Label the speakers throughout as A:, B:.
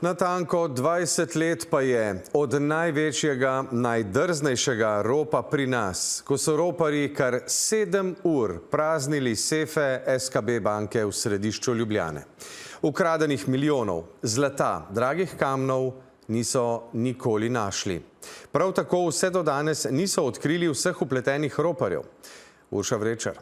A: Natanko 20 let pa je od največjega, najdrznejšega ropa pri nas, ko so roparji kar 7 ur praznili sefe SKB banke v središču Ljubljane. Ukradenih milijonov zlata, dragih kamnov niso nikoli našli. Prav tako vse do danes niso odkrili vseh vpletenih roparjev. Urša Vrečar.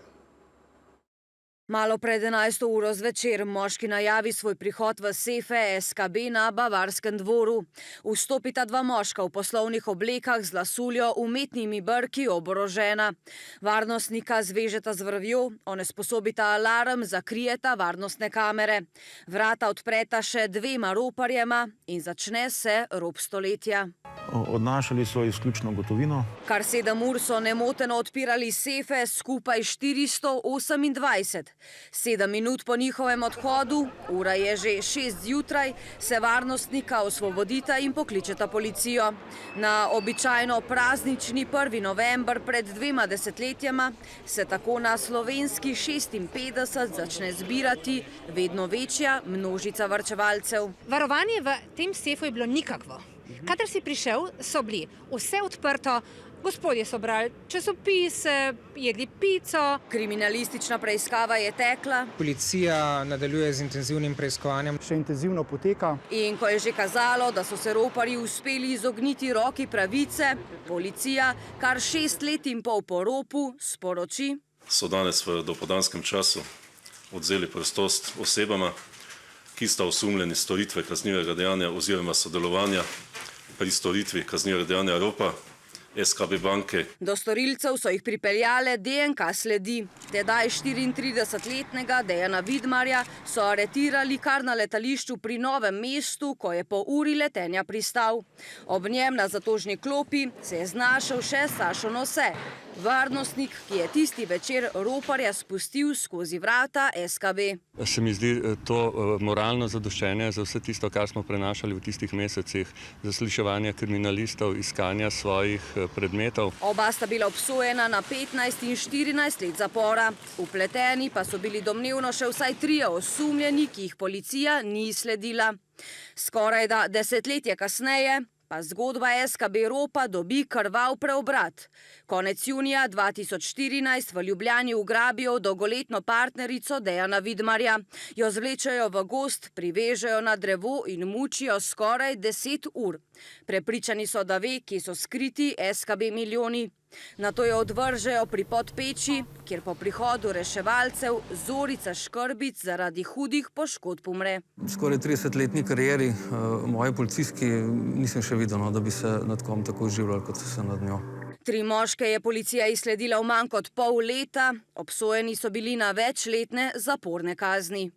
B: Malo pred 11. uro zvečer moški najavi svoj prihod v sefe SKB na Bavarskem dvoru. Vstopita dva moška v poslovnih oblekah z lasuljo, umetnimi brki, oborožena. Varnostnika zvežeta z vrvjo, onesposobita alarm, zakrijeta varnostne kamere. Vrata odpreta še dvema roparjema in začne se rop stoletja.
C: Odnašali so izključno gotovino.
B: Kar 7 ur so nemoteno odpirali sefe, skupaj 428. 7 minut po njihovem odhodu, ura je že 6 zjutraj, se varnostnika osvobodita in pokličeta policijo. Na običajno praznični 1. november pred 2 desetletjema se tako na slovenski 56 začne zbirati vedno večja množica varčevalcev.
D: Varovanje v tem sefu je bilo nikakvo. Kadar si prišel, so bili vse odprto, gospodje so brali časopise, jedli pico.
B: Kriminalistična preiskava je tekla.
E: Policija nadaljuje z intenzivnim preiskovanjem.
F: Še intenzivno poteka.
B: In ko je že kazalo, da so se roparji uspeli izogniti roki pravice, policija kar 6 let in pol po ropu sporoči.
G: So danes v dopoldanskem času odvzeli prostost osebama, ki sta osumljeni storitve kaznivega dejanja oziroma sodelovanja pri storitvi kaznivega dejanja ropa SKB banke.
B: Do storilcev so jih pripeljale DNK sledi. Tedaj 34-letnega Dejana Vidmarja so aretirali kar na letališču pri Novem mestu, ko je po uri letenja pristal. Ob njem na zatožni klopi se je znašel še Sašo Nose, varnostnik, ki je tisti večer roparja spustil skozi vrata SKB.
H: Se mi zdi to moralno zadoščenje za vse tisto, kar smo prenašali v tistih mesecih, zasliševanja kriminalistov, iskanja svojih predmetov.
B: Oba sta bila obsojena na 15 in 14 let zapora. Vpleteni pa so bili domnevno še vsaj 3 osumljeni, ki jih policija ni sledila. Skorajda desetletje kasneje pa zgodba SKB ropa dobi krvav preobrat. Konec junija 2014 v Ljubljani ugrabijo dolgoletno partnerico Dejana Vidmarja. Jo zvlečejo v gozd, privežejo na drevo in mučijo skoraj 10 ur. Prepričani so, da ve, kje so skriti SKB milijoni. Nato jo odvržejo pri Podpeči, kjer po prihodu reševalcev Zorica Škrbic zaradi hudih poškodb umre.
I: Skoraj 30-letni karieri moje policijski nisem še videl, da bi se nad kom tako življali, kot so se nad njo.
B: 3 moške je policija izsledila v manj kot pol leta, obsojeni so bili na večletne zaporne kazni.